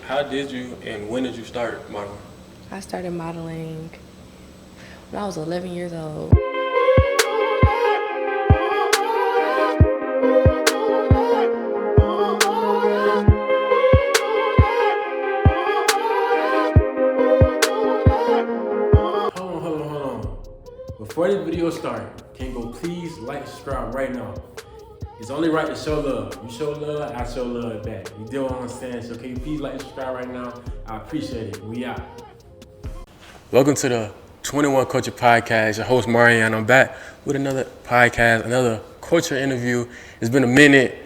how did you and when did you start modeling? I started modeling when I was 11 years old. Hold on. Before the video starts, can you go please like and subscribe right now? It's only right to show love. You show love, I show love back. You deal what I'm saying? So can you please like and subscribe right now? I appreciate it. We out. Welcome to the 21 Culture Podcast. Your host Amaria, and I'm back with another podcast, another culture interview. It's been a minute.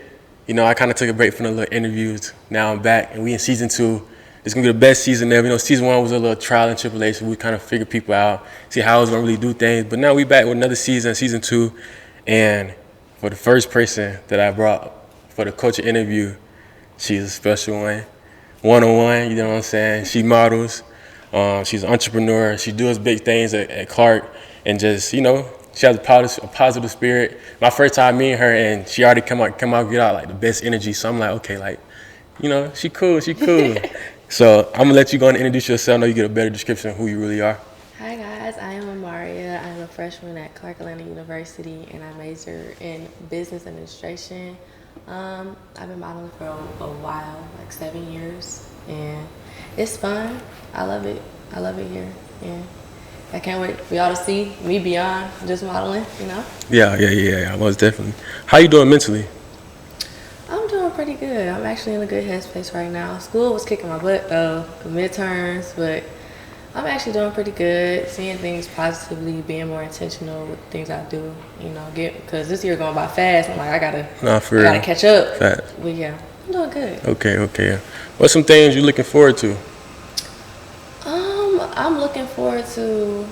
You know, I kind of took a break from the little interviews. Now I'm back, and we in season 2. It's gonna be the best season ever. You know, season 1 was a little trial and tribulation. We kind of figured people out, see how I was gonna really do things. But now we back with another season 2, and for the first person that I brought for the culture interview, she's a special one-on-one. You know what I'm saying? She models. She's an entrepreneur. She does big things at Clark, and just, you know, she has a positive spirit. My first time meeting her, and she already come out get out like the best energy. So I'm like, okay, like, you know, she cool. So I'm gonna let you go and introduce yourself. I know you get a better description of who you really are. Hi guys, I am Amaria. I'm a freshman at Clark Atlanta University and I major in business administration. I've been modeling for a while, like 7 years, and it's fun. I love it here. Yeah. I can't wait for y'all to see me beyond just modeling, you know? Yeah, most definitely. How you doing mentally? I'm doing pretty good. I'm actually in a good headspace right now. School was kicking my butt though, the midterms, but I'm actually doing pretty good. Seeing things positively, being more intentional with things I do. You know, because this year going by fast. I'm like, I gotta catch up. Fact. But yeah, I'm doing good. Okay. What's some things you looking forward to? I'm looking forward to.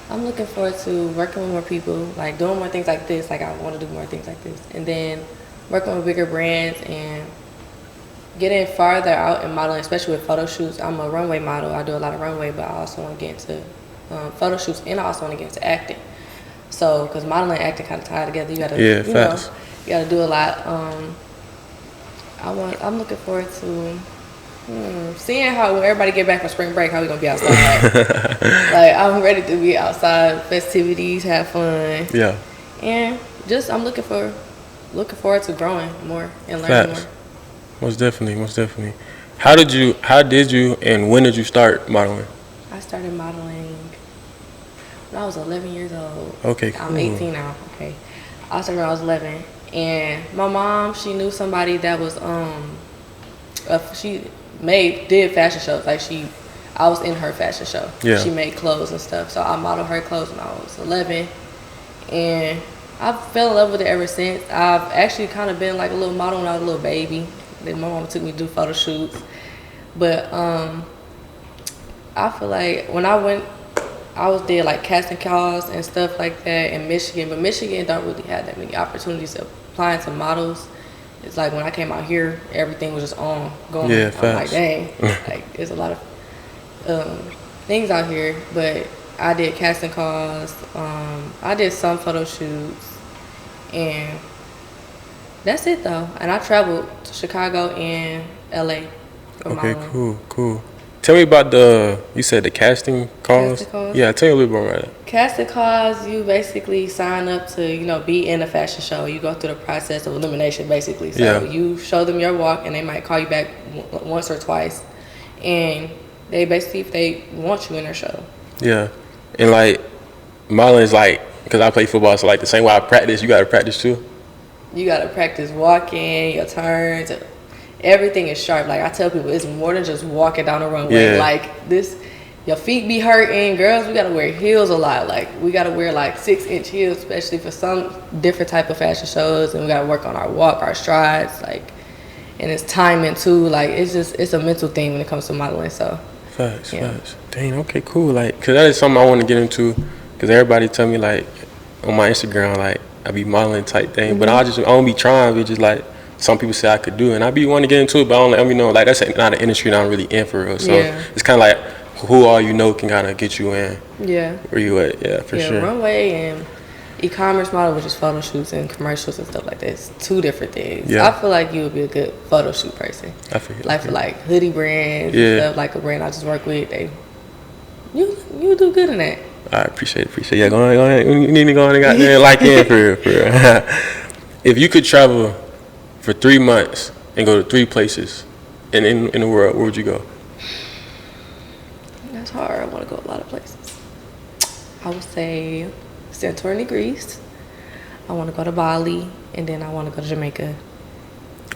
I'm looking forward to working with more people, like doing more things like this. Like I want to do more things like this, and then working with bigger brands and getting farther out in modeling, especially with photo shoots. I'm a runway model. I do a lot of runway, but I also want to get into photo shoots, and I also want to get into acting. So, because modeling and acting kind of tie together, you gotta, you gotta do a lot. I'm looking forward to seeing how when everybody get back from spring break, how we gonna be outside. Like I'm ready to be outside, festivities, have fun. Yeah. And just I'm looking forward to growing more and learning more. Most definitely. How did you and when did you start modeling? I started modeling when I was 11 years old. Okay, cool. I'm 18 now. Okay. I started when I was 11, and my mom, she knew somebody that was did fashion shows. Like I was in her fashion show. Yeah. She made clothes and stuff. So I modeled her clothes when I was 11, and I fell in love with it ever since. I've actually kind of been like a little model when I was a little baby. Then my mom took me to do photo shoots. But I feel like when I did like casting calls and stuff like that in Michigan. But Michigan don't really have that many opportunities of applying to models. It's like when I came out here, everything was just going. Yeah, I'm like, dang, like there's a lot of things out here. But I did casting calls. I did some photo shoots, and that's it though. And I traveled to Chicago and LA. Okay, cool. Tell me about you said the casting calls? Casting calls? Yeah, tell me a little bit about that. Casting calls, you basically sign up to, you know, be in a fashion show. You go through the process of elimination, basically. So you show them your walk, and they might call you back once or twice. And they basically, if they want you in their show. Yeah. And like, modeling is like, because I play football, so like the same way I practice, you got to practice too? You got to practice walking, your turns. Everything is sharp. Like I tell people, it's more than just walking down the runway. Yeah. Like this, your feet be hurting. Girls, we gotta wear heels a lot. Like we gotta wear like 6-inch heels, especially for some different type of fashion shows. And we gotta work on our walk, our strides. Like, and it's timing too. Like it's a mental thing when it comes to modeling. So. Facts. Dang. Okay. Cool. Like, cause that is something I want to get into. Cause everybody tell me like on my Instagram, like I be modeling type thing, but I don't be trying. Be just like. Some people say I could do, and I be wanting to get into it, but I don't let me know. Like that's not an industry that I'm really in for real. So it's kind of like who all you know can kind of get you in. Yeah. Where you at? Yeah, for sure. Runway and E-commerce model, which is photo shoots and commercials and stuff like that. It's two different things. Yeah. I feel like you would be a good photo shoot person. I feel Like for like hoodie brands and stuff, like a brand I just work with, you do good in that. I appreciate it. Yeah, go ahead. You need to go on and got there like in for real. If you could travel for 3 months and go to 3 places in the world, where would you go? That's hard. I want to go a lot of places. I would say Santorini, Greece. I want to go to Bali, and then I want to go to Jamaica.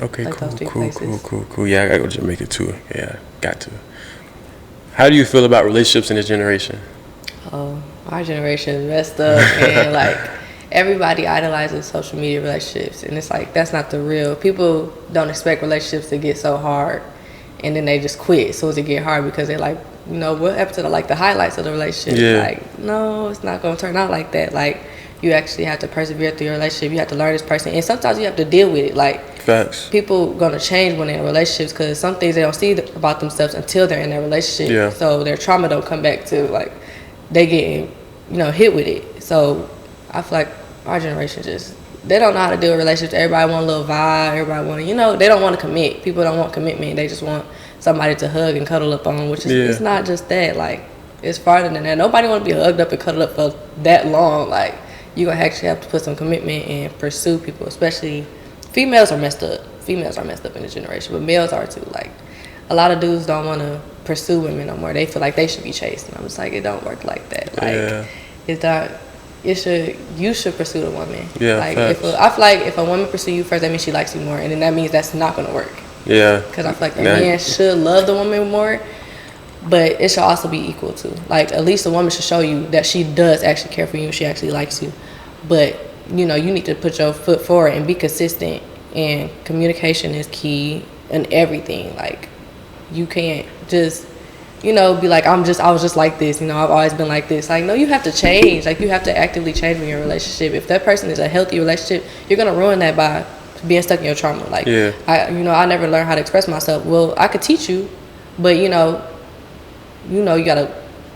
Okay, Like those 3 places. cool. Yeah, I gotta go to Jamaica too. Yeah, got to. How do you feel about relationships in this generation? Oh, our generation is messed up, and like everybody idolizes social media relationships, and it's like that's not the real. People don't expect relationships to get so hard, and then they just quit as soon as it get hard because they're like, you know, what happened to the highlights of the relationship? Yeah. Like, no, it's not gonna turn out like that. Like, you actually have to persevere through your relationship. You have to learn this person, and sometimes you have to deal with it. Like, Facts. people gonna change when they're in relationships because some things they don't see about themselves until they're in their relationship. Yeah. So their trauma don't come back to like they getting, you know, hit with it. So I feel like our generation just they don't know how to deal with relationships. Everybody want a little vibe. Everybody want to, you know, they don't want to commit. People don't want commitment. They just want somebody to hug and cuddle up on, which is it's not just that. Like, it's farther than that. Nobody want to be hugged up and cuddled up for that long. Like, you gonna actually have to put some commitment and pursue people. Especially females are messed up. Females are messed up in this generation, but males are too. Like, a lot of dudes don't want to pursue women no more. They feel like they should be chased, and I'm just like, it don't work like that. Like, it's not. You should pursue the woman. Yeah, like I feel like if a woman pursue you first, that means she likes you more, and then that means that's not gonna work. Yeah. Because I feel like the man should love the woman more, but it should also be equal to. Like, at least the woman should show you that she does actually care for you, she actually likes you. But you know, you need to put your foot forward and be consistent. And communication is key in everything. Like, you can't just, you know, be like, I was just like this, you know, I've always been like this. Like, no, you have to change. Like, you have to actively change in your relationship. If that person is a healthy relationship, you're gonna ruin that by being stuck in your trauma. Like, I never learned how to express myself. Well, I could teach you, but you gotta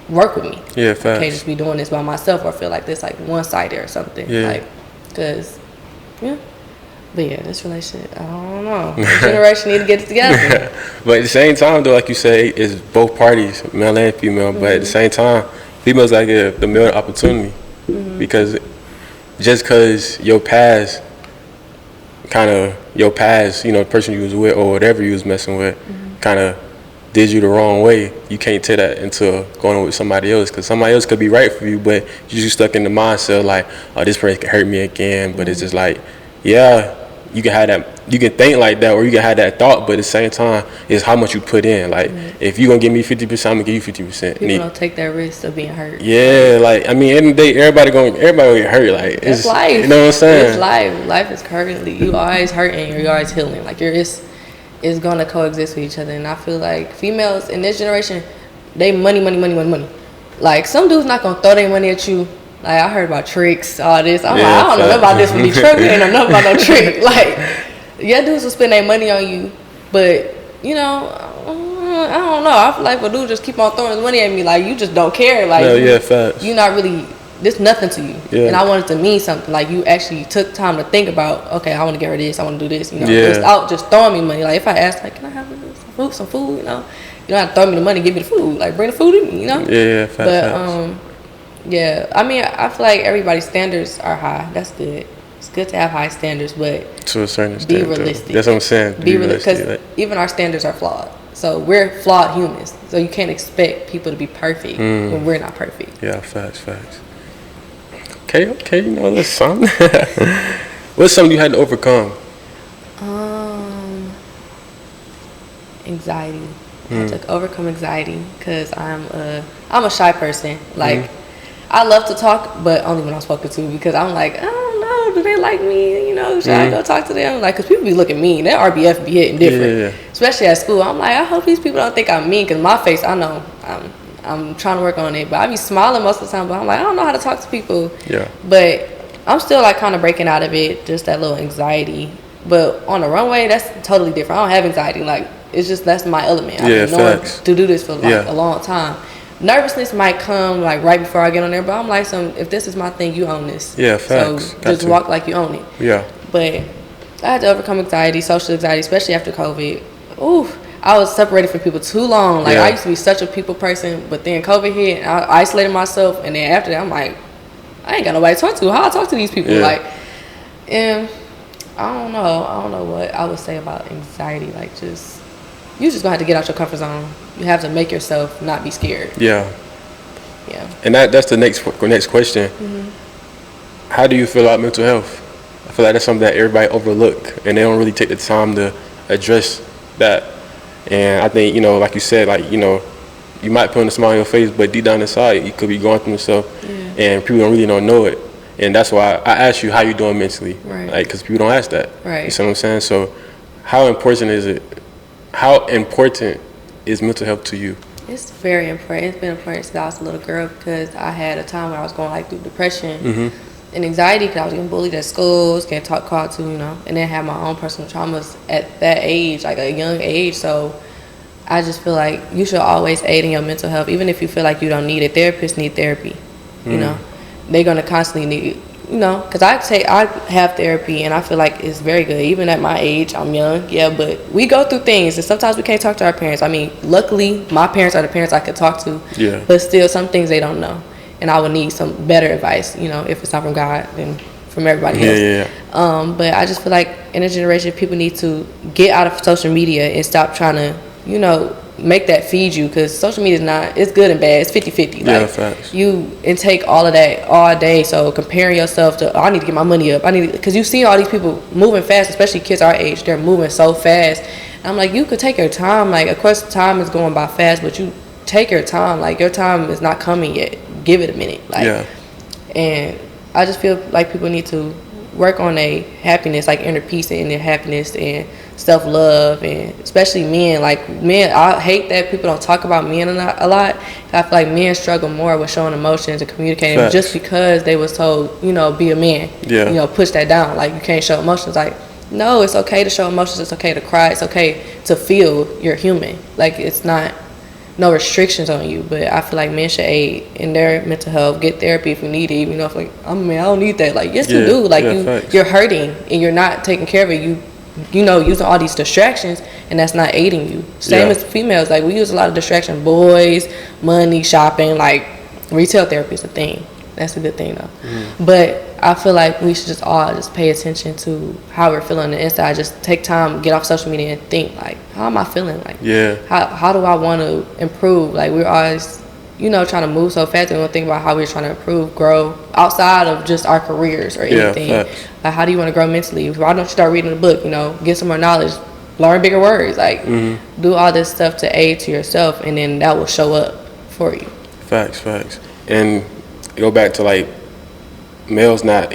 work with me. Yeah, facts. I can't just be doing this by myself or feel like this like one-sided or something. Yeah. Like, cause but yeah, this relationship, I don't know. The generation need to get it together. But at the same time, though, like you say, it's both parties, male and female. But at the same time, females gotta give the male an opportunity because just because your past, you know, the person you was with or whatever you was messing with, kind of did you the wrong way, you can't take that into going with somebody else because somebody else could be right for you, but you just stuck in the mindset like, oh, this person can hurt me again. But it's just like, yeah, you can have that, you can think like that, or you can have that thought, but at the same time, it's how much you put in. Like, if you're gonna give me 50%, I'm gonna give you 50%. People don't take that risk of being hurt. Yeah, like, I mean, in the day, everybody gonna get hurt. Like, it's life. You know what I'm saying? It's life. Life is currently, you always hurting or you're always healing. Like, it's gonna coexist with each other. And I feel like females in this generation, they money. Like, some dudes not gonna throw their money at you. Like, I heard about tricks, all this. I'm like, I don't know about this when you truck. Ain't know nothing about no trick. Like, yeah, dudes will spend their money on you, but you know, I don't know. I feel like if a dude just keep on throwing his money at me, like, you just don't care. Like, facts. You not really. This nothing to you. And I want it to mean something. Like, you actually took time to think about, okay, I want to get her this, I want to do this, you know. Without just throwing me money. Like, if I ask, like, can I have some food, you know, you don't have to throw me the money, give me the food. Like, bring the food to me, you know. Facts. But yeah, I mean, I feel like everybody's standards are high. That's good. It's good to have high standards, but to a certain extent, be realistic. That's what I'm saying. Be realistic, because even our standards are flawed. So we're flawed humans. So you can't expect people to be perfect when we're not perfect. Yeah, facts. Okay, you know, that's something. What's something you had to overcome? Anxiety. I had to overcome anxiety because I'm a shy person. Like, I love to talk, but only when I'm spoken to, because I'm like, I don't know, do they like me? You know, should I go talk to them? Like, because people be looking mean. That RBF be hitting different, especially at school. I'm like, I hope these people don't think I'm mean, because my face, I know I'm trying to work on it, but I be smiling most of the time. But I'm like, I don't know how to talk to people. Yeah. But I'm still like kind of breaking out of it, just that little anxiety. But on the runway, that's totally different. I don't have anxiety. Like, it's just, that's my element. I've been knowing to do this for like a long time. nervousness might come like right before I get on there, but I'm like, if this is my thing, you own this. Yeah, facts. So just walk like you own it. Yeah. But I had to overcome anxiety, social anxiety, especially after COVID. Ooh, I was separated from people too long. Like, I used to be such a people person, but then COVID hit, and I isolated myself, and then after that, I'm like, I ain't got nobody to talk to. How I talk to these people? Yeah. Like, and I don't know what I would say about anxiety. Like, you just gonna have to get out your comfort zone. You have to make yourself not be scared. Yeah. Yeah. And that's the next question. Mm-hmm. How do you feel about mental health? I feel like that's something that everybody overlook, and they don't really take the time to address that. And I think, like you said, like, you might put on a smile on your face, but deep down inside, you could be going through stuff, and people don't know it. And that's why I asked you how you doing mentally, right? Like, because people don't ask that, right? You see what I'm saying? So, how important is it? How important is mental health to you? It's very important. It's been important since I was a little girl, because I had a time where I was going through depression and anxiety, because I was getting bullied at schools, getting called to, and then had my own personal traumas at that age, like a young age. So I just feel like you should always aid in your mental health, even if you feel like you don't need it. Therapists need therapy. They're gonna constantly need, because I have therapy, and I feel like it's very good. Even at my age, I'm young, but we go through things, and sometimes we can't talk to our parents. I mean, luckily, my parents are the parents I could talk to. Yeah. But still, some things they don't know, and I would need some better advice. If it's not from God, then from everybody else. Yeah. But I just feel like in a generation, people need to get out of social media and stop trying to, make that feed you, because social media it's good and bad. It's 50-50. Like, facts. You intake all of that all day, so comparing yourself to, I need to get my money up, because you see all these people moving fast, especially kids our age. They're moving so fast, and I'm like, you could take your time. Like, of course time is going by fast, but you take your time. Like, your time is not coming yet. Give it a minute. Like, and I just feel like people need to work on their happiness, like inner peace and inner happiness and self-love, and especially men. Like, men, I hate that people don't talk about men a lot. I feel like men struggle more with showing emotions and communicating. Facts. Just because they was told, be a man. Push that down. Like, you can't show emotions. Like, no, it's okay to show emotions. It's okay to cry. It's okay to feel. You're human. Like, it's not no restrictions on you. But I feel like men should aid in their mental health, get therapy if you need it. Even if, like, I don't need that. Like, yes, you do. Like, you're hurting and you're not taking care of it. Using all these distractions, and that's not aiding you. Same as females. Like, we use a lot of distraction. Boys, money, shopping. Like, retail therapy is a thing. That's a good thing, though. But I feel like we should all just pay attention to how we're feeling on the inside. Just take time, get off social media, and think, like, how am I feeling? Like, how do I want to improve? Like, we're always, trying to move so fast, and we don't think about how we're trying to improve, grow outside of just our careers or anything. Like, how do you want to grow mentally? Why don't you start reading a book? Get some more knowledge, learn bigger words. Like, do all this stuff to aid to yourself, and then that will show up for you. Facts. And go back to, like, males not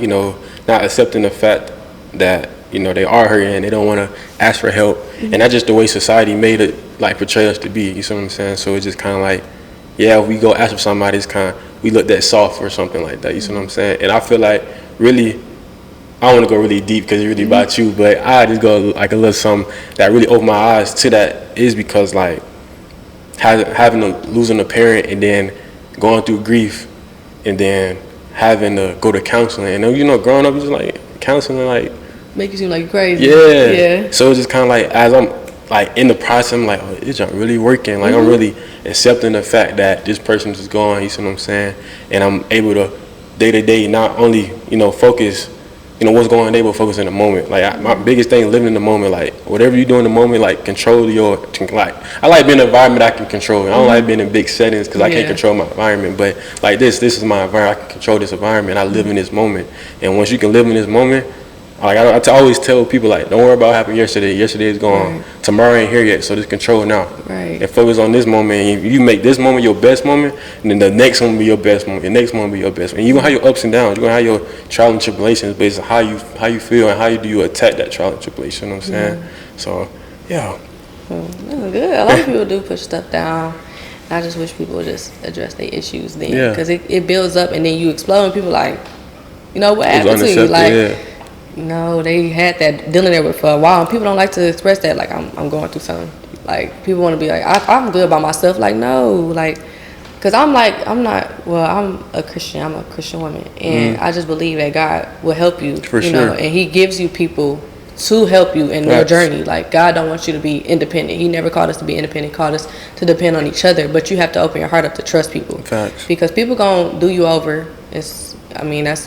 accepting the fact that they are hurting and they don't want to ask for help, and that's just the way society made it, like, portray us to be. You see what I'm saying? So it's just kind of like, if we go ask for somebody, it's kind of, we look that soft or something like that. You see what I'm saying? And I feel like, really, I don't want to go really deep because it's really about you, but I just go like a little something that really opened my eyes to that, is because, like, losing a parent and then going through grief and then having to go to counseling, and growing up, just like counseling, like, make you seem like you're crazy. So it's just kind of like, as I'm, like, in the process, I'm like, oh, it's not really working. Like, I'm really accepting the fact that this person's just gone. You see what I'm saying? And I'm able to day to day not only focus what's going on, they will focus in the moment. Like, my biggest thing is living in the moment. Like, whatever you do in the moment, like, control like, I like being in an environment I can control. I don't like being in big settings because I can't control my environment. But, like, this is my environment. I can control this environment. I live in this moment. And once you can live in this moment, like, I always tell people, like, don't worry about what happened yesterday. Yesterday is gone. Right. Tomorrow ain't here yet, so just control now. Right. And focus on this moment. And you make this moment your best moment, and then the next one will be your best moment. The next one will be your best moment. And you're going to have your ups and downs. You're going to have your trials and tribulations based on how you feel and how do you attack that trial and tribulation. You know what I'm saying? So, That's good. A lot of people do push stuff down. I just wish people would just address their issues then. Because it builds up, and then you explode, and people like, what happened to you? Like, they had that dealing there with for a while, and people don't like to express that. Like, I'm going through something. Like, people want to be like, I'm good by myself. Like, no, like, Cause I'm a Christian. I'm a Christian woman, and I just believe that God will help you. For you sure. know, and He gives you people to help you in your journey. Like, God don't want you to be independent. He never called us to be independent. He called us to depend on each other. But you have to open your heart up to trust people. Facts. Because people gonna do you over. That's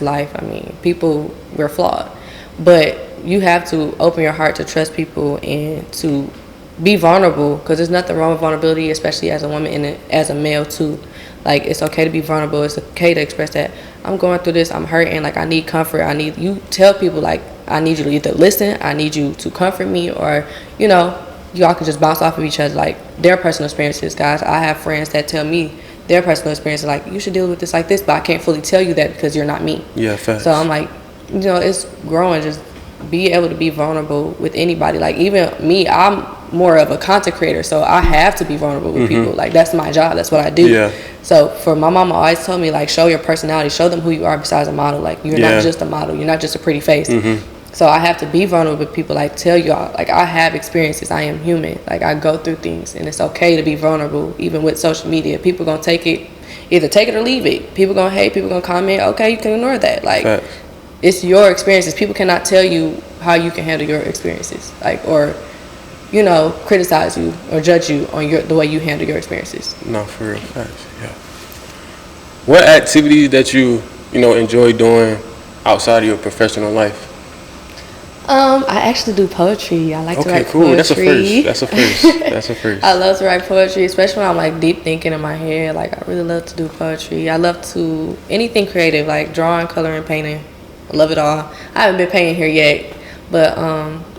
life. We're flawed, but you have to open your heart to trust people and to be vulnerable. Because there's nothing wrong with vulnerability, especially as a woman and as a male too. Like, it's okay to be vulnerable. It's okay to express that I'm going through this. I'm hurting. Like, I need comfort. You tell people, like, I need you to either listen. I need you to comfort me, or y'all can just bounce off of each other, like their personal experiences. Guys, I have friends that tell me their personal experiences, like, you should deal with this like this, but I can't fully tell you that because you're not me. Yeah, facts. So I'm like, it's growing. Just be able to be vulnerable with anybody. Like, even me, I'm more of a content creator, so I have to be vulnerable with people. Like, that's my job. That's what I do. Yeah. So for my mama always told me, like, show your personality, show them who you are besides a model. Like, you're not just a model. You're not just a pretty face. So I have to be vulnerable with people, like, tell y'all, like, I have experiences. I am human. Like, I go through things, and it's okay to be vulnerable, even with social media. People gonna take it, either take it or leave it. People gonna hate, people gonna comment. Okay, you can ignore that. Like, it's your experiences. People cannot tell you how you can handle your experiences, like, or criticize you or judge you on the way you handle your experiences. No, for real. Facts. Yeah. What activities that you enjoy doing outside of your professional life? I actually do poetry. I like to write cool. poetry. That's a first. I love to write poetry, especially when I'm, like, deep thinking in my head. Like, I really love to do poetry. I love to anything creative, like drawing, coloring, painting. I love it all. I haven't been painting here yet, but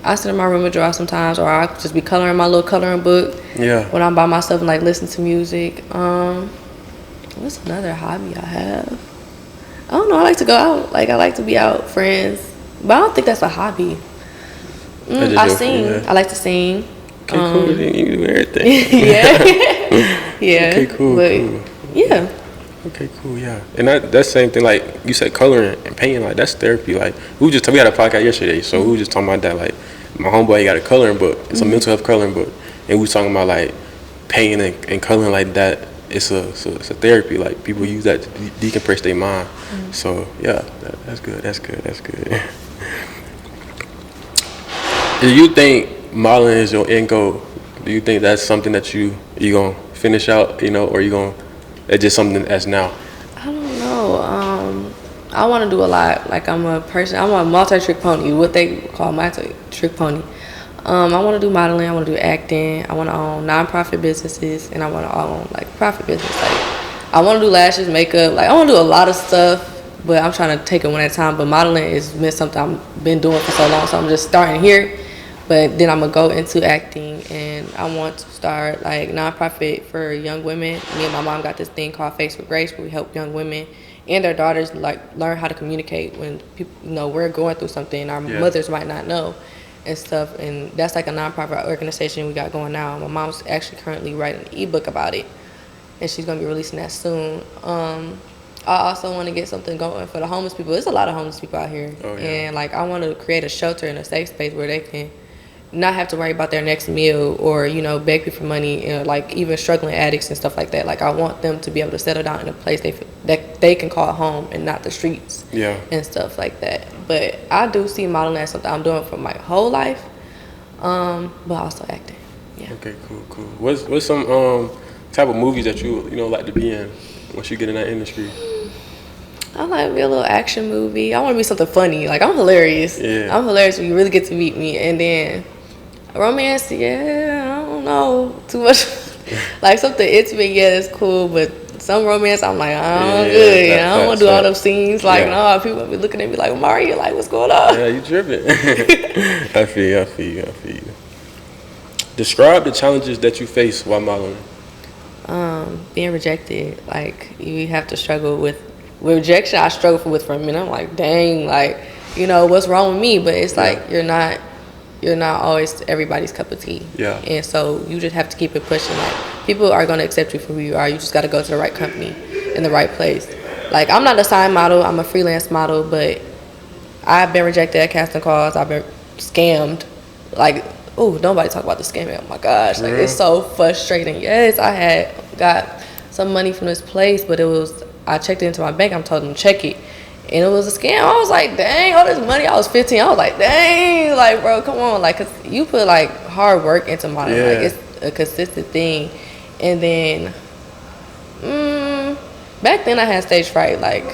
I sit in my room and draw sometimes, or I just be coloring my little coloring book. Yeah. When I'm by myself and, like, listen to music. What's another hobby I have? I don't know. I like to go out. Like, I like to be out, friends. But I don't think that's a hobby. I sing. I like to sing. Okay, cool. You do everything. Yeah. Yeah. Okay, cool. Yeah. Okay, cool. Yeah. And that same thing, like you said, coloring and painting, like, that's therapy. Like, we had a podcast yesterday, so we were just talking about that. Like, my homeboy got a coloring book. It's a mental health coloring book, and we were talking about, like, painting and coloring like that. It's a therapy. Like, people use that to decompress their mind. So yeah, that's good. Do you think modeling is your end goal? Do you think that's something that you gonna finish out, or you gonna, it's just something that's now? I don't know. I want to do a lot. Like, I'm a multi-trick pony, what they call multi-trick pony. I want to do modeling. I want to do acting. I want to own nonprofit businesses, and I want to own, like, profit business. Like, I want to do lashes, makeup. Like, I want to do a lot of stuff, but I'm trying to take it one at a time. But modeling has been something I've been doing for so long, so I'm just starting here. But then I'm going to go into acting, and I want to start, like, nonprofit for young women. Me and my mom got this thing called Face with Grace, where we help young women and their daughters, like, learn how to communicate when people, we're going through something and our mothers might not know and stuff. And that's, like, a nonprofit organization we got going now. My mom's actually currently writing an ebook about it, and she's going to be releasing that soon. I also want to get something going for the homeless people. There's a lot of homeless people out here. And, like, I want to create a shelter and a safe space where they can not have to worry about their next meal or, beg people for money, and, like, even struggling addicts and stuff like that. Like, I want them to be able to settle down in a place that they can call home and not the streets and stuff like that. But I do see modeling as something I'm doing for my whole life, but also acting. Yeah. Okay, cool. What's some type of movies that you like to be in once you get in that industry? I like to be a little action movie. I want to be something funny. Like, I'm hilarious. Yeah. I'm hilarious when you really get to meet me. And then romance, I don't know too much. Like, something intimate, it's cool. But some romance, I'm like, I'm good. I don't want to do all those scenes. Like, no, people will be looking at me like, Amaria, like, what's going on? Yeah, you tripping. I feel you. Describe the challenges that you face while modeling. Being rejected. Like, you have to struggle with rejection. I struggle with for a minute. I'm like, dang, like, what's wrong with me? But it's like, you're not always everybody's cup of tea. Yeah. And so you just have to keep it pushing. Like, people are going to accept you for who you are. You just got to go to the right company in the right place. Like, I'm not a signed model. I'm a freelance model, but I've been rejected at casting calls. I've been scammed. Like, nobody talk about the scamming. Oh my gosh. Like, it's so frustrating. Yes, I had got some money from this place, but I checked it into my bank. I'm told them to check it, and it was a scam. I was like, dang, all this money. I was 15. I was like, dang, like, bro, come on, like, cause you put like hard work into modeling, like it's a consistent thing. And then, back then I had stage fright. Like,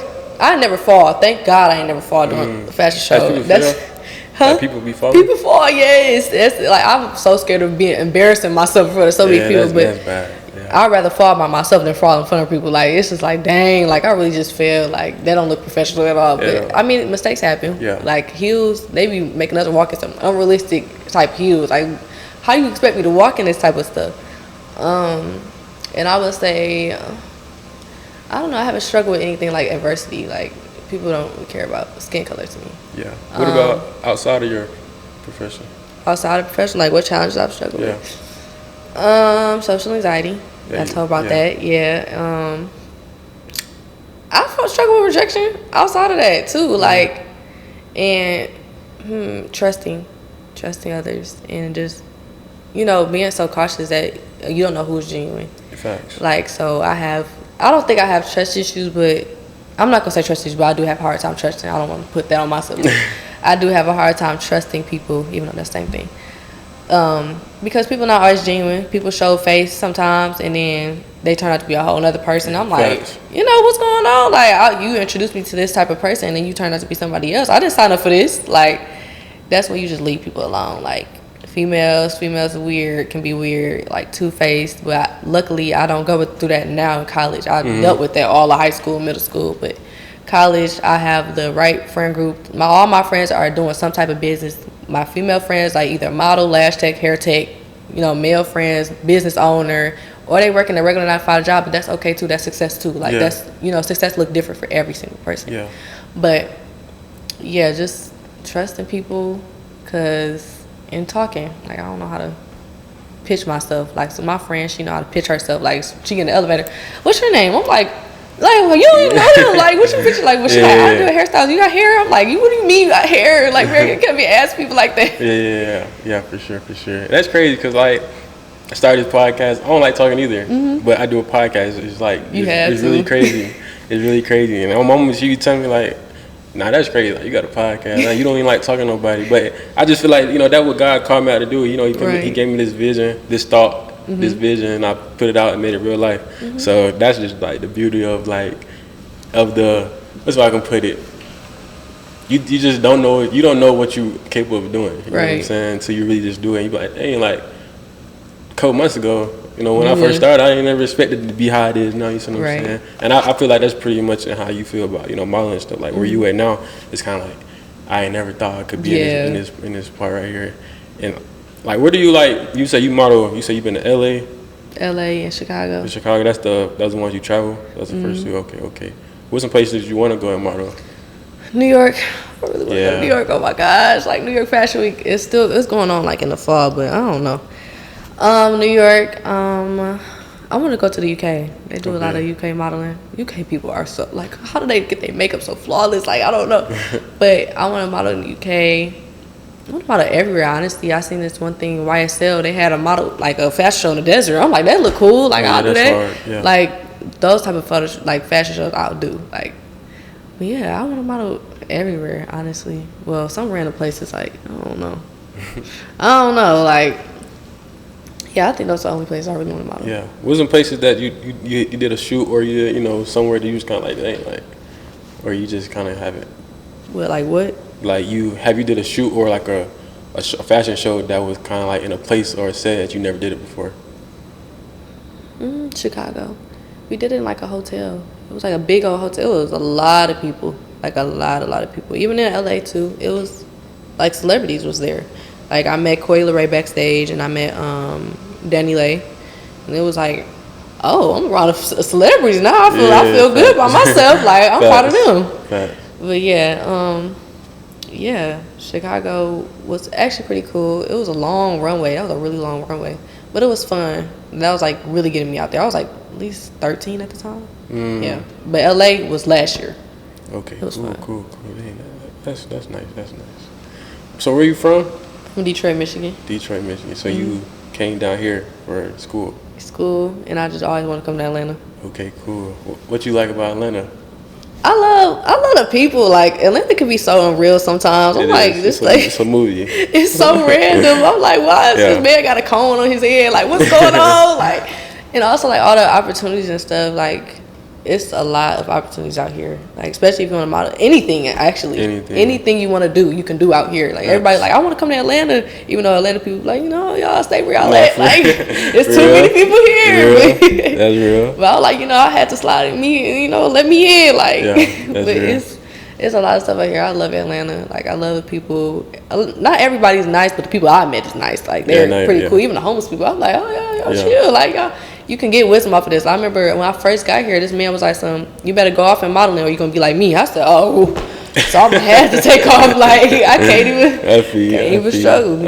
I never fall. Thank God I ain't never fall during the fashion show. Like people be falling? People fall, yes. It's like, I'm so scared of being embarrassing myself in front of so many people. That's bad. Yeah. I'd rather fall by myself than fall in front of people. Like, it's just like, dang, like, I really just feel like that don't look professional at all. But I mean, mistakes happen. Yeah. Like, heels, they be making us walk in some unrealistic type heels. Like, how you expect me to walk in this type of stuff? And I would say, I don't know, I haven't struggled with anything like adversity. Like, people don't really care about skin color to me. Yeah. What about outside of your profession? Outside of profession, like what challenges I've struggled with? Social anxiety. I told about that. Yeah. I struggle with rejection outside of that too. Like, and trusting others, and just, you know, being so cautious that you don't know who's genuine. Facts. Like, so I don't think I have trust issues, but I'm not gonna say trust issues, but I do have a hard time trusting. I don't want to put that on myself. I do have a hard time trusting people, even though that's the same thing. Because people not always genuine. People show face sometimes, and then they turn out to be a whole other person. I'm like, you know, what's going on? Like, you introduced me to this type of person, and then you turned out to be somebody else. I didn't sign up for this. Like, that's when you just leave people alone. Like, females are weird, can be weird, like two-faced. But luckily, I don't go through that now in college. I dealt with that all of high school, middle school, but college, I have the right friend group. All my friends are doing some type of business. My female friends, like either model, lash tech, hair tech. You know, male friends, business owner, or they working a regular 9-to-5 job, but that's okay too. That's success too. Like, that's, you know, success look different for every single person. Yeah. But yeah, just trusting people, cause in talking, like, I don't know how to pitch myself. Like, so my friend, she know how to pitch herself. Like, she get in the elevator, what's your name? I'm like, well, you don't even know them. Like, what you picture? Like, what she like, I do a hairstyle. You got hair? I'm like, what do you mean you got hair? Like, you can't be asking people like that. Yeah, for sure. That's crazy, because, like, I started this podcast. I don't like talking either, but I do a podcast. It's like, it's really crazy. It's really crazy. And my mom, she would tell me, like, nah, that's crazy. Like, you got a podcast. Like, you don't even like talking to nobody. But I just feel like, you know, that's what God called me out to do. You know, he gave me this vision, this thought, this vision, and I put it out and made it real life. So that's just like the beauty of, like, that's how I can put it. You just don't know. You don't know what you capable of doing. You know what I'm saying? Until you really just do it. And you be like, hey, like, a couple months ago, you know, when I first started, I ain't never expected it to be how it is now. You see what I'm saying? And I feel like that's pretty much how you feel about, you know, modeling and stuff. Like, where you at now, it's kind of like, I ain't never thought I could be in this part right here. And, like, where do you, like, you say you model, you say you've been to LA and Chicago. That's the ones you travel? That's the first two? Okay. What's some places you want to go and model? New York. I really want to go to New York. Oh my gosh. Like, New York Fashion Week, it's going on like in the fall, but I don't know. New York, I want to go to the UK. They do a lot of UK modeling. UK people are so, like, how do they get their makeup so flawless? Like, I don't know. But I want to model in the UK. I want to model everywhere, honestly. I seen this one thing, YSL, they had a model, like a fashion show in the desert. I'm like, that look cool. Like, I'll do that. Hard. Yeah. Like, those type of photos, like fashion shows, I'll do. Like, but yeah, I want to model everywhere, honestly. Well, some random places, like, I don't know. Like, yeah, I think those are the only places I really want to model. Yeah. What some places that you did a shoot, or you know, somewhere that you was kind of like, dang, like, or you just kind of haven't? What, like what? Like, you did a shoot or like a fashion show that was kind of like in a place or a set that you never did it before? Chicago. We did it in like a hotel. It was like a big old hotel. It was a lot of people, like a lot of people. Even in LA too, it was like celebrities was there. Like, I met Coi Leray backstage, and I met Danny Lay, and it was like, oh, I'm around celebrities now. I feel good by myself. Like, I'm proud of them. But yeah, Chicago was actually pretty cool. It was a long runway. That was a really long runway, but it was fun. That was like really getting me out there. I was like at least 13 at the time. Yeah, but LA was last year. Okay, it was fun. Cool. That's nice. So where you from? From Detroit, Michigan. So you came down here for school? And I just always want to come to Atlanta. Okay, cool. What you like about Atlanta? I love the people. Like Atlanta can be so unreal sometimes. I'm It like is. this It's a movie. it's so random. I'm like, why is Yeah. this man got a cone on his head? Like, what's going on? Like, and also like all the opportunities and stuff. Like, it's a lot of opportunities out here. Like, especially if you want to model anything. Actually, anything you want to do, you can do out here. Like everybody, like I want to come to Atlanta, even though Atlanta people like, y'all stay where y'all at. Like, it's too many people here. That's real. But I was like, I had to slide in me, let me in. Like, That's but real. it's a lot of stuff out here. I love Atlanta. Like, I love the people. Not everybody's nice, but the people I met is nice. Like, they're pretty cool. Even the homeless people, I'm like, oh, y'all chill. Like, y'all, you can get wisdom off of this. I remember when I first got here, this man was like, you better go off and modeling or you're going to be like me. I said, oh. So I'm going to have to take off. Like, I can't even struggle.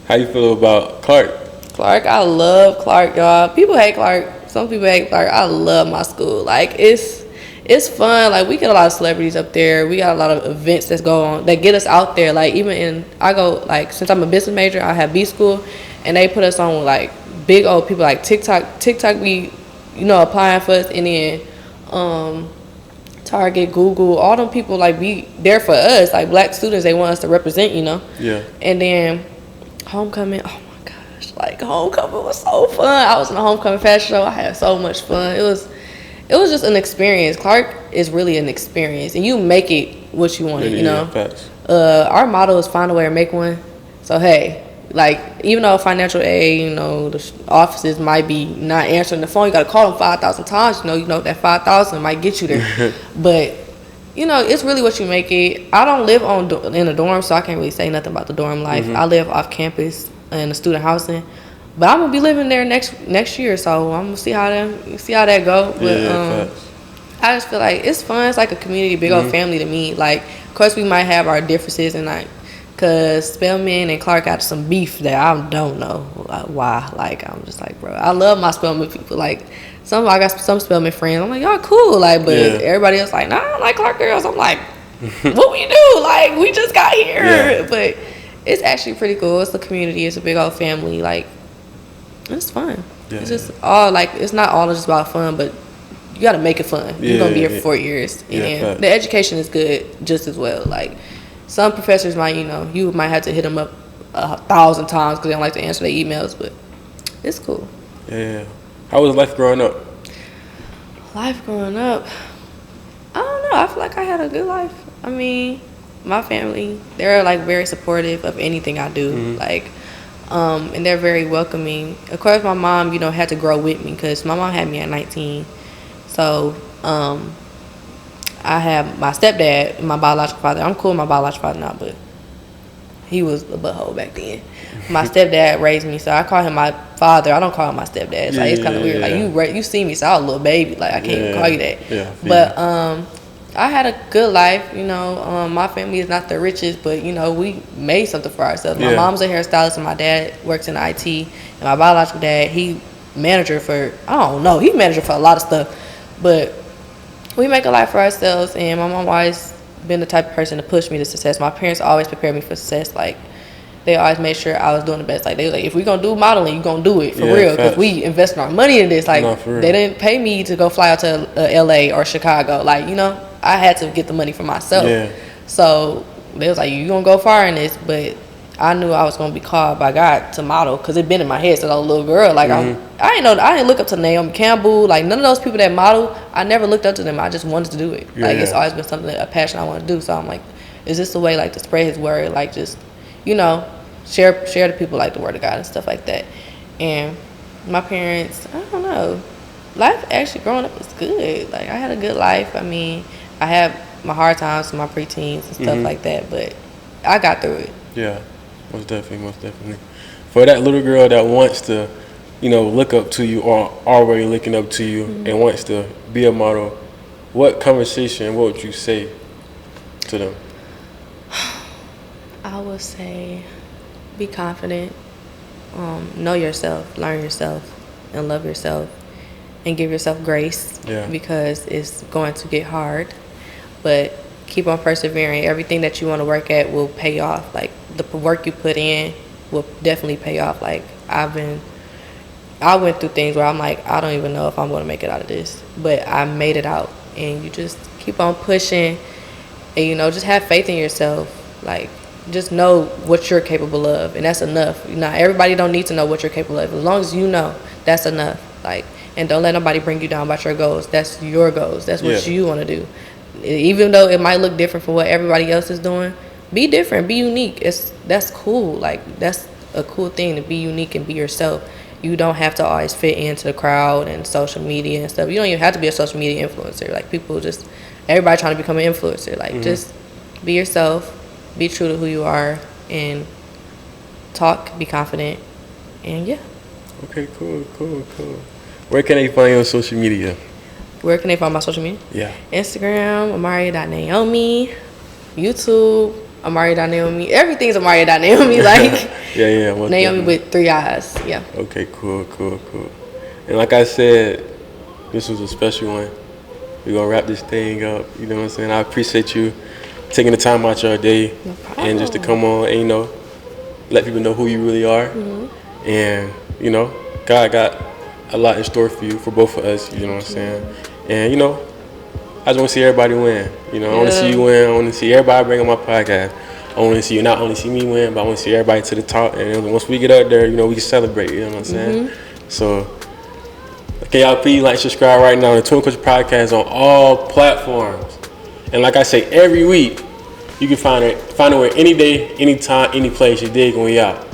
How you feel about Clark? Clark, I love Clark, y'all. People hate Clark. Some people hate Clark. I love my school. Like, it's fun. Like, we get a lot of celebrities up there. We got a lot of events that go on that get us out there. Like, I go, like, since I'm a business major, I have B school, and they put us on with, like, big old people like TikTok. TikTok be, applying for us, and then Target, Google, all them people, like, be there for us. Like, black students, they want us to represent, Yeah. And then homecoming, oh my gosh, like, homecoming was so fun. I was in a homecoming fashion show. I had so much fun. It was just an experience. Clark is really an experience, and you make it what you want it, Facts. Our motto is find a way to make one. So, hey, like, even though financial aid, the offices might be not answering the phone, you got to call them 5,000 times. That 5,000 might get you there. But, it's really what you make it. I don't live in a dorm, so I can't really say nothing about the dorm life. I live off campus in the student housing. But I'm gonna be living there next year, so I'm gonna see how that go. But I just feel like it's fun. It's like a community, big old family to me. Like, of course, we might have our differences, and like, cause Spelman and Clark got some beef that I don't know why. Like, I'm just like, bro, I love my Spelman people. Like, I got some Spelman friends. I'm like, y'all cool. Like, but everybody else like, nah, I don't like Clark girls. I'm like, what we do? Like, we just got here. Yeah. But it's actually pretty cool. It's a community. It's a big old family. Like, it's fun. Yeah. It's just all like, it's not all just about fun, but you got to make it fun. You're going to be here for 4 years. And the education is good just as well. Like, some professors might, you might have to hit them up 1,000 times because they don't like to answer their emails, but it's cool. Yeah. How was life growing up? Life growing up, I don't know. I feel like I had a good life. I mean, my family, they're like very supportive of anything I do. Like, and they're very welcoming. Of course, my mom, had to grow with me because my mom had me at 19. So, I have my stepdad, my biological father. I'm cool with my biological father now, but he was a butthole back then. My stepdad raised me, so I call him my father. I don't call him my stepdad. It's kind of weird. Like, you see me, so I was a little baby. Like, I can't even call you that. Yeah, but I had a good life. My family is not the richest, but we made something for ourselves. My mom's a hairstylist, and my dad works in IT. And my biological dad, he manager for he manager for a lot of stuff, but we make a life for ourselves. And my mom always been the type of person to push me to success. My parents always prepared me for success. Like, they always made sure I was doing the best. Like, they was like, if we gonna do modeling, you gonna do it for real, because we investing our money in this. Like, they didn't pay me to go fly out to LA or Chicago. Like, I had to get the money for myself. So they was like, you gonna go far in this. But I knew I was gonna be called by God to model, because it been in my head since I was a little girl. Like, I didn't look up to Naomi Campbell. Like, none of those people that model, I never looked up to them. I just wanted to do it. Like, it's always been something, a passion I want to do. So I'm like, is this a way, like, to spread his word? Like, just, share to people, like, the word of God and stuff like that. And my parents, I don't know, life actually growing up is good. Like, I had a good life. I mean, I had my hard times, my preteens and stuff like that, but I got through it. Yeah, most definitely. For that little girl that wants to, look up to you, or already looking up to you, and wants to be a model, what would you say to them? I would say, be confident, know yourself, learn yourself, and love yourself, and give yourself grace, because it's going to get hard, but keep on persevering. Everything that you want to work at will pay off. Like, the work you put in will definitely pay off. Like, I've been I went through things where I'm like, I don't even know if I'm going to make it out of this, but I made it out. And you just keep on pushing, and just have faith in yourself. Like, just know what you're capable of, and that's enough. Everybody don't need to know what you're capable of. As long as you know, that's enough. Like, and don't let nobody bring you down about your goals. That's your goals. That's what you want to do. Even though it might look different from what everybody else is doing, be different, be unique. That's cool. Like, that's a cool thing, to be unique and be yourself. You don't have to always fit into the crowd and social media and stuff. You don't even have to be a social media influencer. Like, everybody trying to become an influencer. Like, just be yourself, be true to who you are, and talk, be confident, and yeah. Okay, cool. Where can they find you on social media? Where can they find my social media? Yeah. Instagram, Amaria.Naomi. YouTube, Amaria.Naomi. Everything's Amaria.Naomi. Like, yeah. Naomi with 3 eyes. Yeah. Okay, cool. And like I said, this was a special one. We're going to wrap this thing up. You know what I'm saying? I appreciate you taking the time out your day and just to come on and, let people know who you really are. And, God got a lot in store for you, for both of us. You know what I'm saying? And, I just want to see everybody win. I want to see you win. I want to see everybody bring on my podcast. I want to see you not only see me win, but I want to see everybody to the top. And once we get up there, we can celebrate. You know what I'm saying? So, can y'all please like, subscribe right now to the 21 Culture Podcast on all platforms. And like I say, every week, you can find it where any day, anytime, any place you dig when we out.